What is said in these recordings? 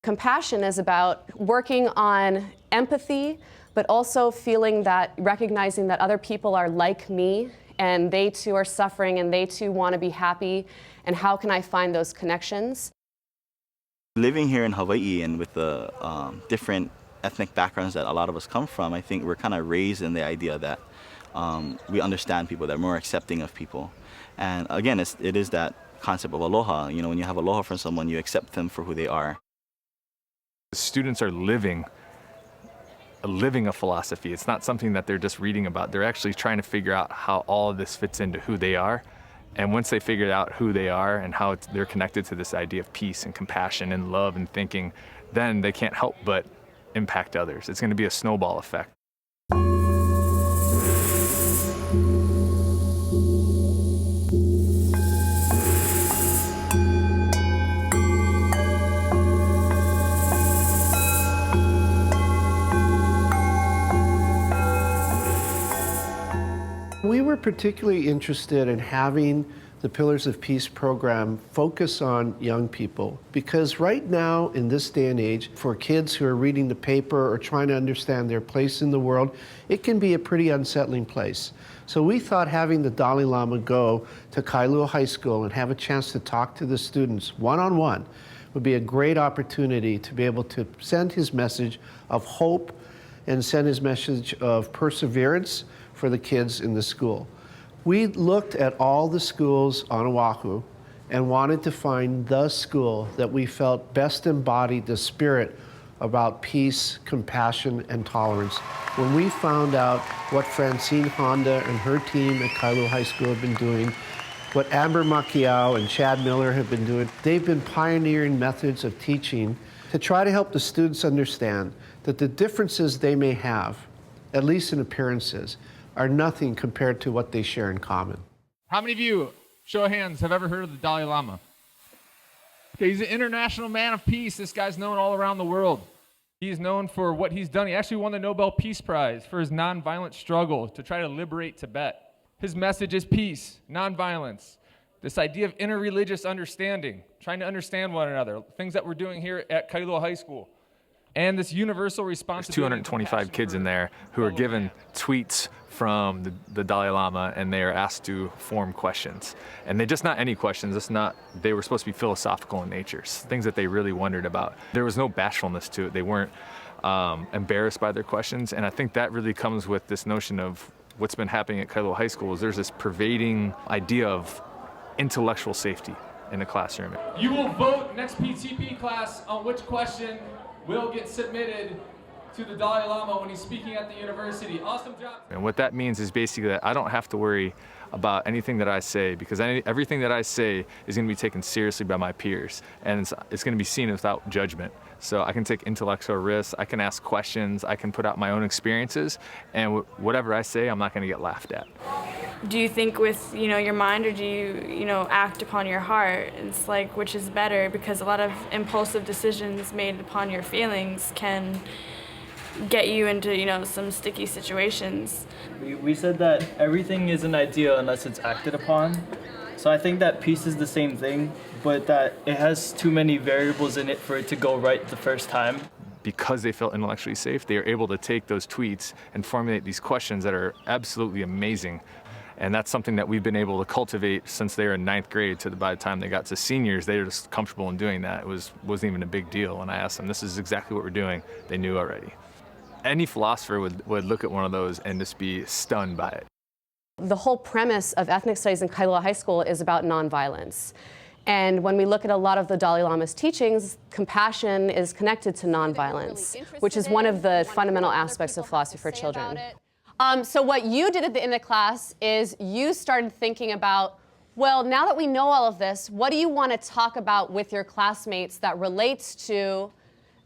Compassion is about working on empathy, but also recognizing that other people are like me, and they too are suffering, and they too want to be happy, and how can I find those connections? Living here in Hawaii and with the different ethnic backgrounds that a lot of us come from, I think we're kind of raised in the idea that we understand people, that we're more accepting of people. And again, it is that concept of aloha. You know, when you have aloha from someone, you accept them for who they are. Students are living a philosophy. It's not something that they're just reading about. They're actually trying to figure out how all of this fits into who they are. And once they figure out who they are and how they're connected to this idea of peace and compassion and love and thinking, then they can't help but impact others. It's going to be a snowball effect. We were particularly interested in having the Pillars of Peace program focus on young people, because right now in this day and age, for kids who are reading the paper or trying to understand their place in the world, it can be a pretty unsettling place. So we thought having the Dalai Lama go to Kailua High School and have a chance to talk to the students one-on-one would be a great opportunity to be able to send his message of hope and send his message of perseverance for the kids in the school. We looked at all the schools on Oahu and wanted to find the school that we felt best embodied the spirit about peace, compassion, and tolerance. When we found out what Francine Honda and her team at Kailua High School have been doing, what Amber Macchiao and Chad Miller have been doing, they've been pioneering methods of teaching to try to help the students understand that the differences they may have, at least in appearances, are nothing compared to what they share in common. How many of you, show of hands, have ever heard of the Dalai Lama? Okay, he's an international man of peace. This guy's known all around the world. He's known for what he's done. He actually won the Nobel Peace Prize for his nonviolent struggle to try to liberate Tibet. His message is peace, nonviolence, this idea of interreligious understanding, trying to understand one another, things that we're doing here at Kailua High School. And this universal responsibility. There's 225 kids in there who are given tweets from the Dalai Lama, and they are asked to form questions. And they're just not any questions. They were supposed to be philosophical in nature, things that they really wondered about. There was no bashfulness to it. They weren't embarrassed by their questions. And I think that really comes with this notion of what's been happening at Kailua High School is there's this pervading idea of intellectual safety in the classroom. You will vote next PTP class on which question will get submitted to the Dalai Lama when he's speaking at the university. Awesome job. And what that means is basically that I don't have to worry about anything that I say, because everything that I say is going to be taken seriously by my peers, and it's going to be seen without judgment. So I can take intellectual risks, I can ask questions, I can put out my own experiences, and whatever I say, I'm not going to get laughed at. Do you think with your mind, or do you act upon your heart? It's like, which is better? Because a lot of impulsive decisions made upon your feelings can get you into some sticky situations. We said that everything is an idea unless it's acted upon. So I think that peace is the same thing, but that it has too many variables in it for it to go right the first time. Because they felt intellectually safe, they are able to take those tweets and formulate these questions that are absolutely amazing. And that's something that we've been able to cultivate since they were in 9th grade to by the time they got to seniors. They were just comfortable in doing that. It wasn't even a big deal. When I asked them, this is exactly what we're doing, they knew already. Any philosopher would look at one of those and just be stunned by it. The whole premise of ethnic studies in Kailua High School is about nonviolence. And when we look at a lot of the Dalai Lama's teachings, compassion is connected to nonviolence, which is one of the fundamental aspects of philosophy for children. So what you did at the end of class is you started thinking about, well, now that we know all of this, what do you want to talk about with your classmates that relates to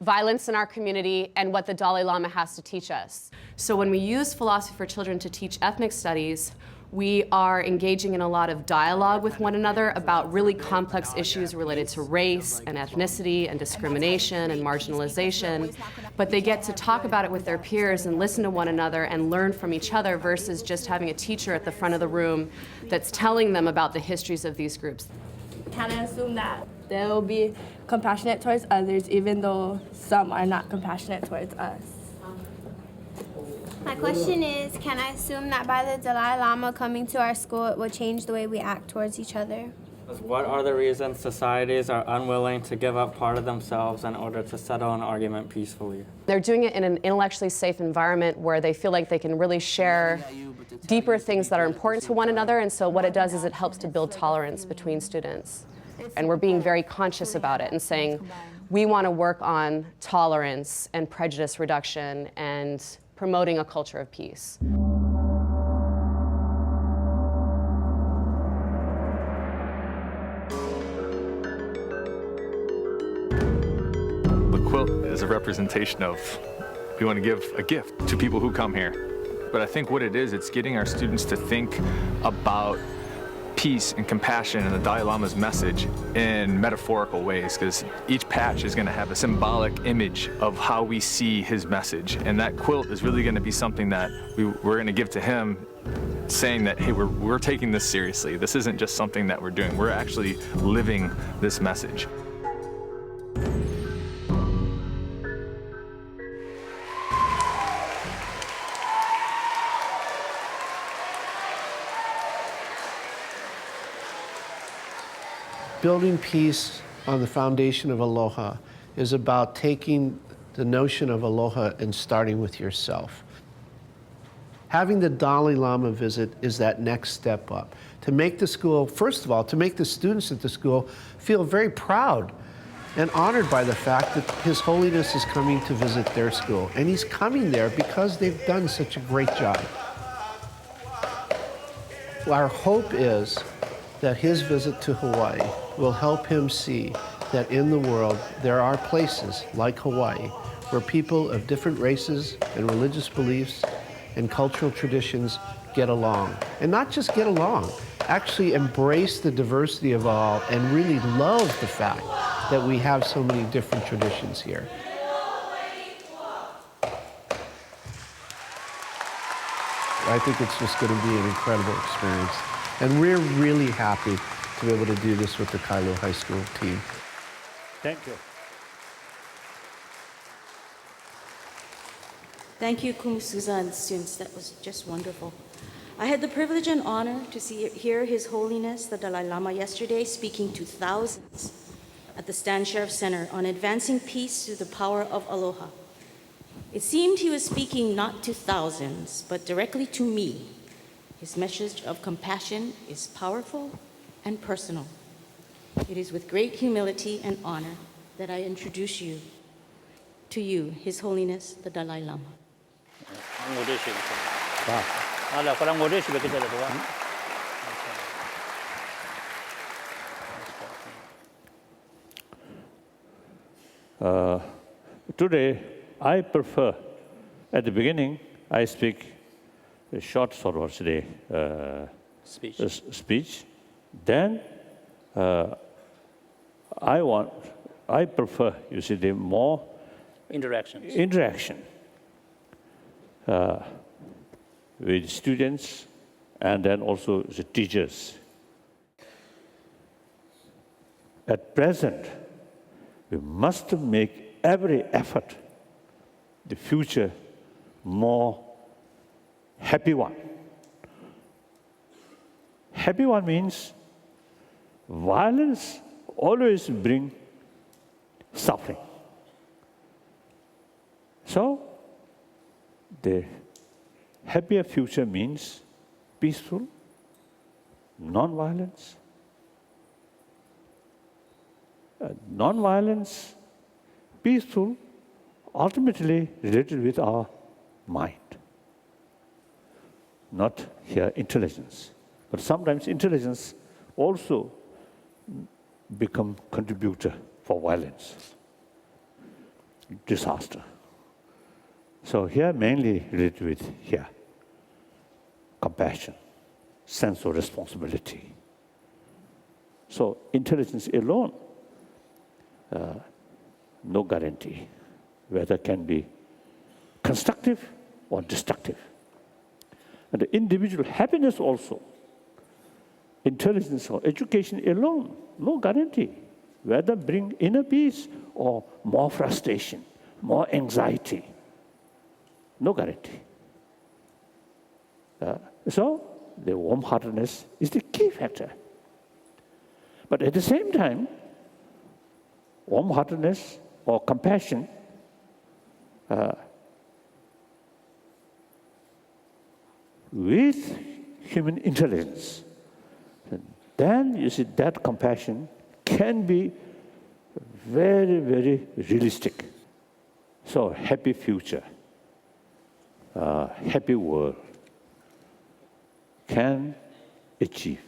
violence in our community and what the Dalai Lama has to teach us? So when we use philosophy for children to teach ethnic studies, we are engaging in a lot of dialogue with one another about really complex issues related to race and ethnicity and discrimination and marginalization. But they get to talk about it with their peers and listen to one another and learn from each other versus just having a teacher at the front of the room that's telling them about the histories of these groups. Kind of assume that they'll be compassionate towards others, even though some are not compassionate towards us. My question is, can I assume that by the Dalai Lama coming to our school, it will change the way we act towards each other? What are the reasons societies are unwilling to give up part of themselves in order to settle an argument peacefully? They're doing it in an intellectually safe environment where they feel like they can really share deeper things that are important to one another, and so what it does is it helps to build tolerance between students. And we're being very conscious about it and saying, we want to work on tolerance and prejudice reduction and promoting a culture of peace. The quilt is a representation of, we want to give a gift to people who come here. But I think what it is, it's getting our students to think about peace and compassion and the Dalai Lama's message in metaphorical ways, because each patch is going to have a symbolic image of how we see his message. And that quilt is really going to be something that we're going to give to him, saying that, hey, we're taking this seriously. This isn't just something that we're doing. We're actually living this message. Building peace on the foundation of aloha is about taking the notion of aloha and starting with yourself. Having the Dalai Lama visit is that next step up. To make the school, first of all, to make the students at the school feel very proud and honored by the fact that His Holiness is coming to visit their school. And he's coming there because they've done such a great job. Our hope is that his visit to Hawaii will help him see that in the world there are places like Hawaii where people of different races and religious beliefs and cultural traditions get along. And not just get along, actually embrace the diversity of all and really love the fact that we have so many different traditions here. I think it's just going to be an incredible experience. And we're really happy to be able to do this with the Kailua High School team. Thank you. Thank you, Kung Suza and students. That was just wonderful. I had the privilege and honor to hear His Holiness, the Dalai Lama, yesterday speaking to thousands at the Stan Sheriff Center on advancing peace through the power of aloha. It seemed he was speaking not to thousands, but directly to me. His message of compassion is powerful and personal. It is with great humility and honor that I introduce you to you, His Holiness, the Dalai Lama. Today, I prefer, at the beginning, I speak a short sort of speech. Then I prefer, you see, the more interaction with students and then also the teachers. At present, we must make every effort, the future more happy one. Happy one means violence always brings suffering. So, the happier future means peaceful, non-violence. Non-violence, peaceful, ultimately related with our mind. Not here intelligence. But sometimes intelligence also become contributor for violence, disaster. So here mainly related with here, compassion, sense of responsibility. So intelligence alone, no guarantee whether can be constructive or destructive. And the individual happiness also, intelligence or education alone, no guarantee whether bring inner peace or more frustration, more anxiety. No guarantee. So the warm-heartedness is the key factor. But at the same time, warm-heartedness or compassion with human intelligence, then you see that compassion can be very, very realistic. So happy future, happy world can achieve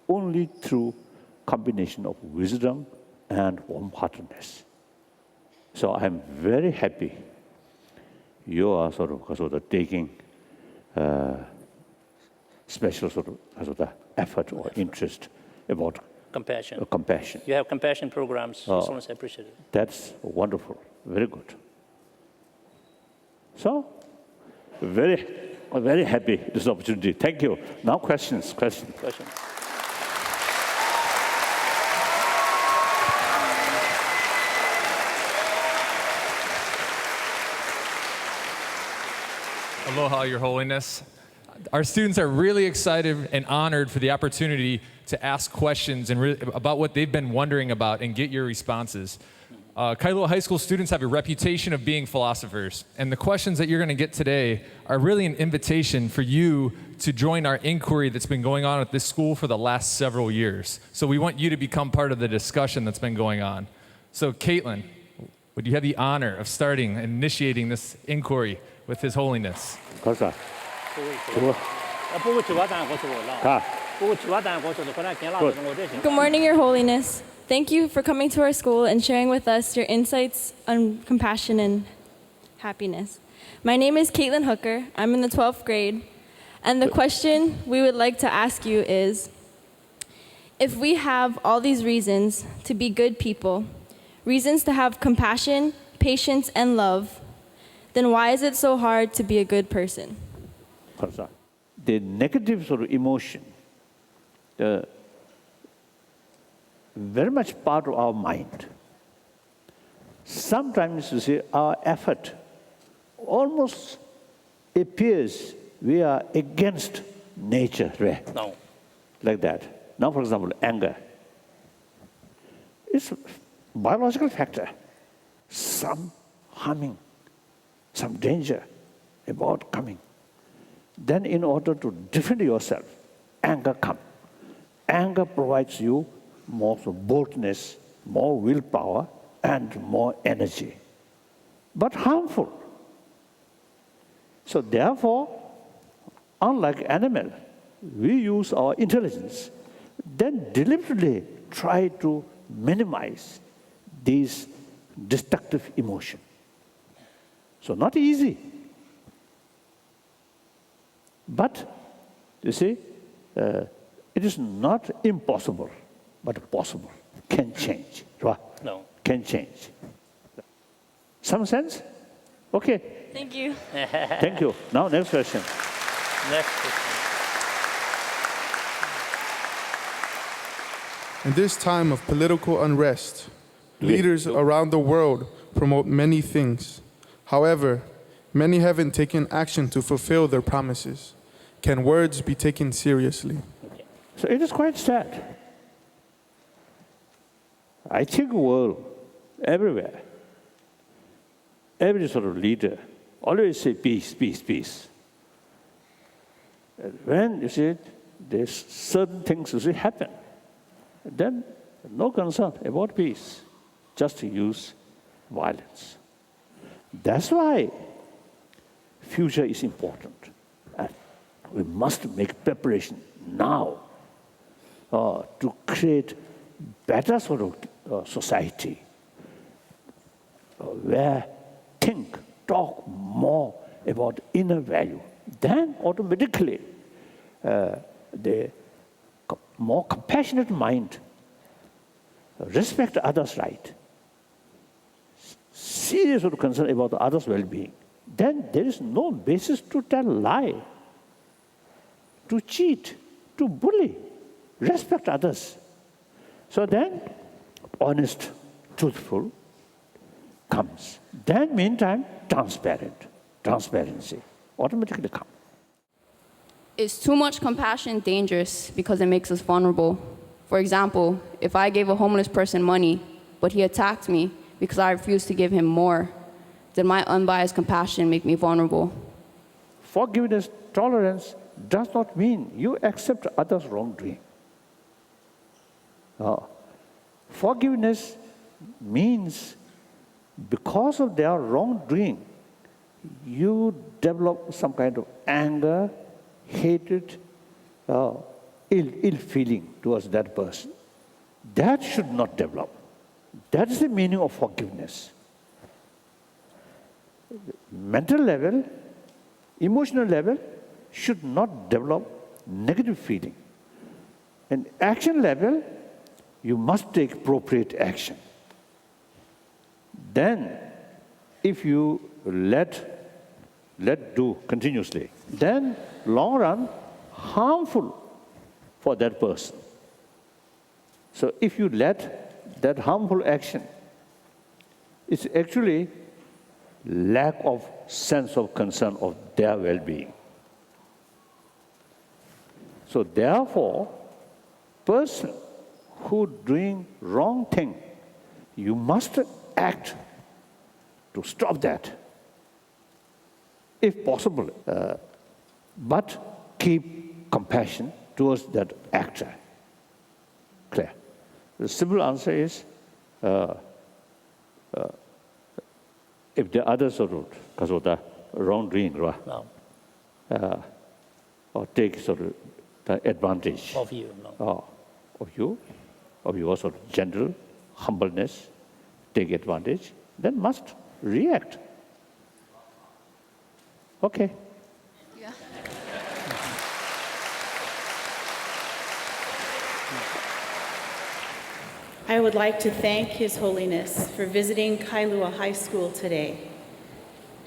only through combination of wisdom and warm-heartedness. So I'm very happy you are sort of taking special sort of effort or interest about compassion. You have compassion programs. So much appreciated. That's wonderful. Very good. So, very happy this opportunity. Thank you. Now questions. Aloha, Your Holiness. Our students are really excited and honored for the opportunity to ask questions and about what they've been wondering about and get your responses. Kailua High School students have a reputation of being philosophers, and the questions that you're going to get today are really an invitation for you to join our inquiry that's been going on at this school for the last several years. So we want you to become part of the discussion that's been going on. So Caitlin, would you have the honor of starting and initiating this inquiry with His Holiness? Good morning, Your Holiness. Thank you for coming to our school and sharing with us your insights on compassion and happiness. My name is Caitlin Hooker. I'm in the 12th grade. And the question we would like to ask you is, if we have all these reasons to be good people, reasons to have compassion, patience, and love, then why is it so hard to be a good person? The negative sort of emotion, very much part of our mind. Sometimes you see our effort almost appears we are against nature, right? No. Like that. Now, for example, anger. It's a biological factor. Some harming, some danger about coming. Then in order to defend yourself, anger comes. Anger provides you more boldness, more willpower, and more energy. But harmful. So therefore, unlike animal, we use our intelligence, then deliberately try to minimize these destructive emotions. So not easy. But, you see, it is not impossible, but possible. Can change, right? No. Can change. Some sense? Okay. Thank you. Thank you. Now, next question. Next question. In this time of political unrest, leaders around the world promote many things. However, many haven't taken action to fulfill their promises. Can words be taken seriously? So it is quite sad. I think world, everywhere, every sort of leader always say peace, peace, peace. And when you see there's certain things you see happen, then no concern about peace, just to use violence. That's why future is important. And we must make preparation now to create better sort of society where talk more about inner value. Then automatically the more compassionate mind respect others' right, serious sort of concern about the others' well-being. Then there is no basis to tell lie, to cheat, to bully. Respect others. So then, honest, truthful comes. Then meantime, transparency automatically comes. Is too much compassion dangerous because it makes us vulnerable? For example, if I gave a homeless person money, but he attacked me because I refused to give him more, then my unbiased compassion make me vulnerable. Forgiveness, tolerance does not mean you accept others' wrongdoing. Forgiveness means because of their wrongdoing, you develop some kind of anger, hatred, ill feeling towards that person. That should not develop. That is the meaning of forgiveness. Mental level, emotional level should not develop negative feeling. And action level, you must take appropriate action. Then, if you let do continuously, then long run, harmful for that person. So if you let that harmful action, it's actually lack of sense of concern of their well-being. So therefore, person who doing wrong thing, you must act to stop that, if possible, but keep compassion towards that actor. Clear? The simple answer is, if the others are wrongdoing, No. or take sort of the advantage Of you, no. of your sort of gentle humbleness, take advantage, then must react. Okay. Yeah. I would like to thank His Holiness for visiting Kailua High School today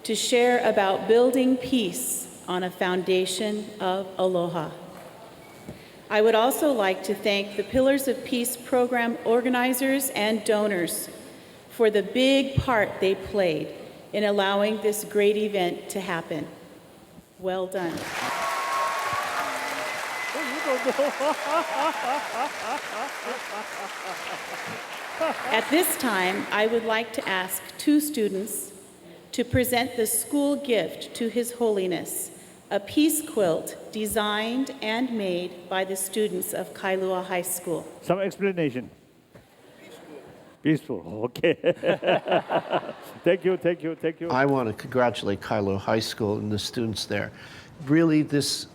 to share about building peace on a foundation of aloha. I would also like to thank the Pillars of Peace program organizers and donors for the big part they played in allowing this great event to happen. Well done. At this time, I would like to ask two students to present the school gift to His Holiness, a peace quilt designed and made by the students of Kailua High School. Some explanation. Peaceful, okay. Thank you, thank you, thank you. I want to congratulate Kailua High School and the students there. Really, this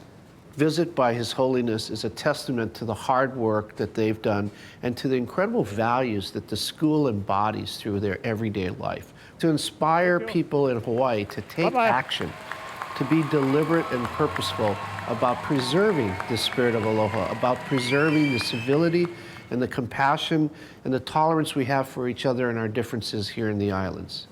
visit by His Holiness is a testament to the hard work that they've done and to the incredible values that the school embodies through their everyday life. To inspire people in Hawaii to take action, to be deliberate and purposeful about preserving the spirit of aloha, about preserving the civility and the compassion and the tolerance we have for each other and our differences here in the islands.